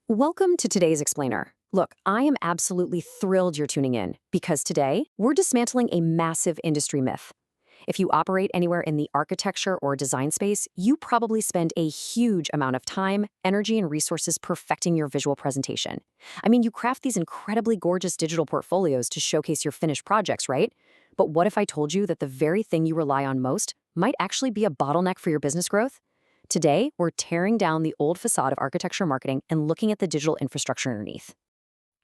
Welcome to today's Explainer. Look, I am absolutely thrilled you're tuning in because today we're dismantling a massive industry myth. If you operate anywhere in the architecture or design space, you probably spend a huge amount of time, energy, and resources perfecting your visual presentation. I mean, you craft these incredibly gorgeous digital portfolios to showcase your finished projects, right? But what if I told you that the very thing you rely on most might actually be a bottleneck for your business growth? Today, we're tearing down the old facade of architecture marketing and looking at the digital infrastructure underneath.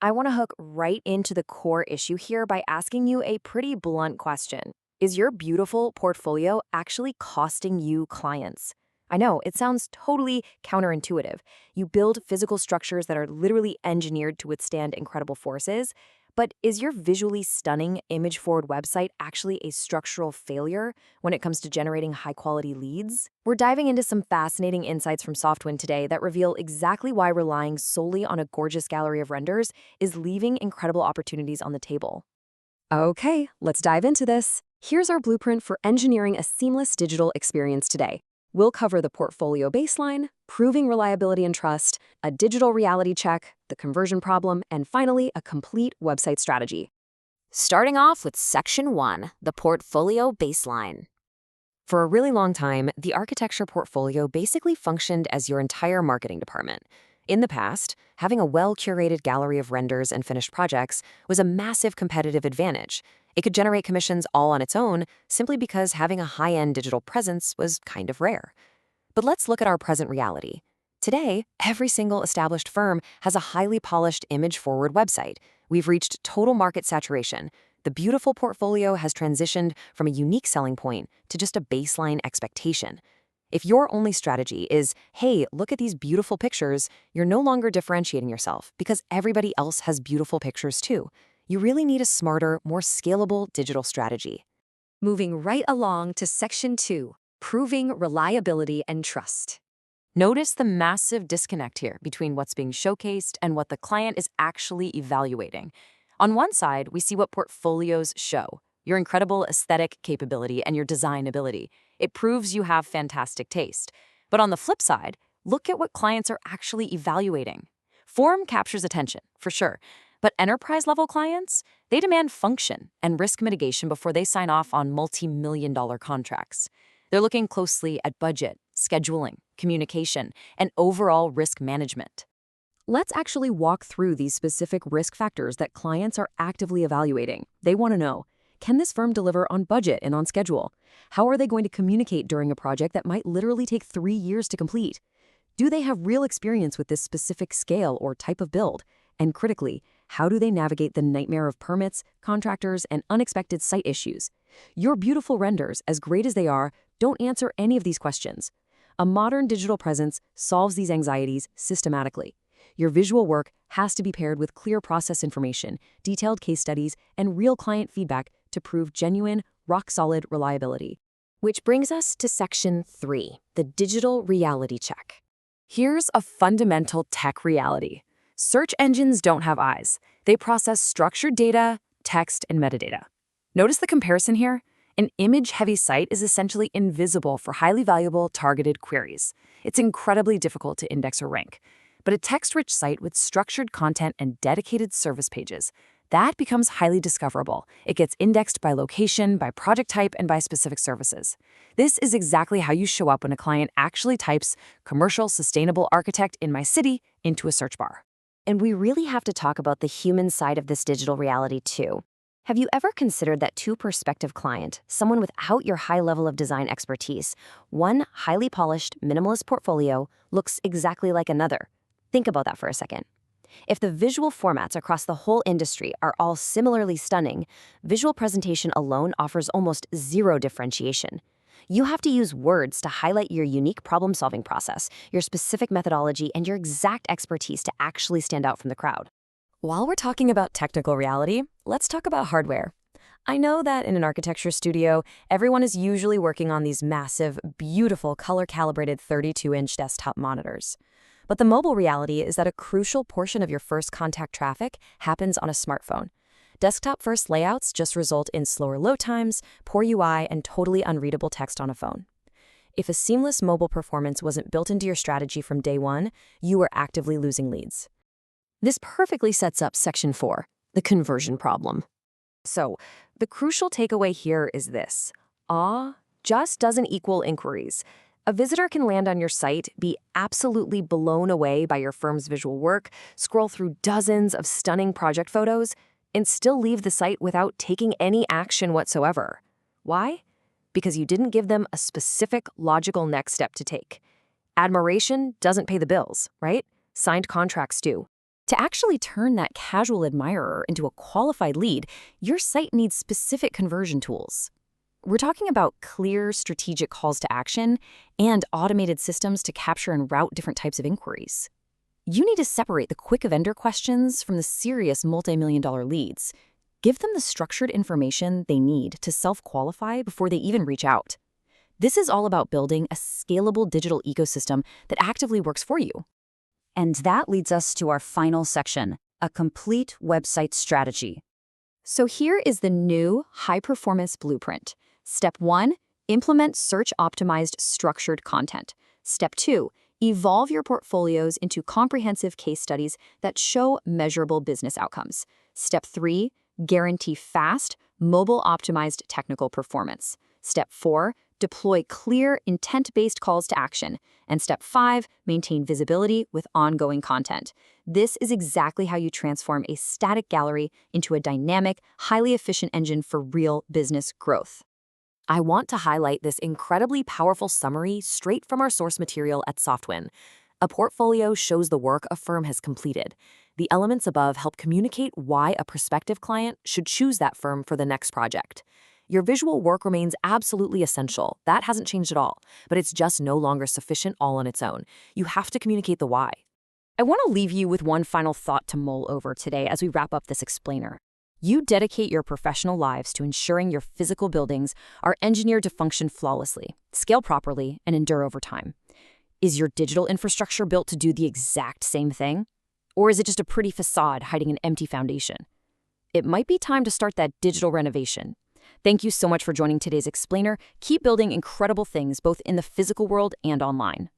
I want to hook right into the core issue here by asking you a pretty blunt question. Is your beautiful portfolio actually costing you clients? I know, it sounds totally counterintuitive. You build physical structures that are literally engineered to withstand incredible forces, but is your visually stunning image-forward website actually a structural failure when it comes to generating high-quality leads? We're diving into some fascinating insights from Softwin today that reveal exactly why relying solely on a gorgeous gallery of renders is leaving incredible opportunities on the table. Okay, let's dive into this. Here's our blueprint for engineering a seamless digital experience today. We'll cover the portfolio baseline, proving reliability and trust, a digital reality check, the conversion problem, and finally, a complete website strategy. Starting off with Section 1, the portfolio baseline. For a really long time, the architecture portfolio basically functioned as your entire marketing department. In the past, having a well-curated gallery of renders and finished projects was a massive competitive advantage. It could generate commissions all on its own simply because having a high-end digital presence was kind of rare. But let's look at our present reality. Today, every single established firm has a highly polished image-forward website. We've reached total market saturation. The beautiful portfolio has transitioned from a unique selling point to just a baseline expectation. If your only strategy is, hey, look at these beautiful pictures, you're no longer differentiating yourself because everybody else has beautiful pictures too. You really need a smarter, more scalable digital strategy. Moving right along to Section 2, proving reliability and trust. Notice the massive disconnect here between what's being showcased and what the client is actually evaluating. On one side, we see what portfolios show, your incredible aesthetic capability and your design ability. It proves you have fantastic taste. But on the flip side, look at what clients are actually evaluating. Form captures attention, for sure. But enterprise-level clients, they demand function and risk mitigation before they sign off on multi-million-dollar contracts. They're looking closely at budget, scheduling, communication, and overall risk management. Let's actually walk through these specific risk factors that clients are actively evaluating. They want to know, can this firm deliver on budget and on schedule? How are they going to communicate during a project that might literally take 3 years to complete? Do they have real experience with this specific scale or type of build? And critically, how do they navigate the nightmare of permits, contractors, and unexpected site issues? Your beautiful renders, as great as they are, don't answer any of these questions. A modern digital presence solves these anxieties systematically. Your visual work has to be paired with clear process information, detailed case studies, and real client feedback to prove genuine, rock-solid reliability. Which brings us to Section 3, the digital reality check. Here's a fundamental tech reality. Search engines don't have eyes. They process structured data, text, and metadata. Notice the comparison here? An image-heavy site is essentially invisible for highly valuable targeted queries. It's incredibly difficult to index or rank. But a text-rich site with structured content and dedicated service pages, that becomes highly discoverable. It gets indexed by location, by project type, and by specific services. This is exactly how you show up when a client actually types commercial sustainable architect in my city into a search bar. And we really have to talk about the human side of this digital reality too. Have you ever considered that to prospective client, someone without your high level of design expertise, one highly polished, minimalist portfolio looks exactly like another? Think about that for a second. If the visual formats across the whole industry are all similarly stunning, visual presentation alone offers almost zero differentiation. You have to use words to highlight your unique problem-solving process, your specific methodology, and your exact expertise to actually stand out from the crowd. While we're talking about technical reality, let's talk about hardware. I know that in an architecture studio, everyone is usually working on these massive, beautiful, color-calibrated 32-inch desktop monitors. But the mobile reality is that a crucial portion of your first contact traffic happens on a smartphone. Desktop-first layouts just result in slower load times, poor UI, and totally unreadable text on a phone. If a seamless mobile performance wasn't built into your strategy from day one, you were actively losing leads. This perfectly sets up Section 4, the conversion problem. So, the crucial takeaway here is this. Awe just doesn't equal inquiries. A visitor can land on your site, be absolutely blown away by your firm's visual work, scroll through dozens of stunning project photos, and still leave the site without taking any action whatsoever. Why? Because you didn't give them a specific, logical next step to take. Admiration doesn't pay the bills, right? Signed contracts do. To actually turn that casual admirer into a qualified lead, your site needs specific conversion tools. We're talking about clear, strategic calls to action and automated systems to capture and route different types of inquiries. You need to separate the quick vendor questions from the serious multi-million-dollar leads. Give them the structured information they need to self-qualify before they even reach out. This is all about building a scalable digital ecosystem that actively works for you. And that leads us to our final section, a complete website strategy. So here is the new high-performance blueprint. Step 1, implement search-optimized structured content. Step 2, evolve your portfolios into comprehensive case studies that show measurable business outcomes. Step 3, guarantee fast, mobile-optimized technical performance. Step 4, deploy clear, intent-based calls to action. And Step 5, maintain visibility with ongoing content. This is exactly how you transform a static gallery into a dynamic, highly efficient engine for real business growth. I want to highlight this incredibly powerful summary straight from our source material at Softwin. A portfolio shows the work a firm has completed. The elements above help communicate why a prospective client should choose that firm for the next project. Your visual work remains absolutely essential. That hasn't changed at all, but it's just no longer sufficient all on its own. You have to communicate the why. I want to leave you with one final thought to mull over today as we wrap up this explainer. You dedicate your professional lives to ensuring your physical buildings are engineered to function flawlessly, scale properly, and endure over time. Is your digital infrastructure built to do the exact same thing? Or is it just a pretty facade hiding an empty foundation? It might be time to start that digital renovation. Thank you so much for joining today's explainer. Keep building incredible things both in the physical world and online.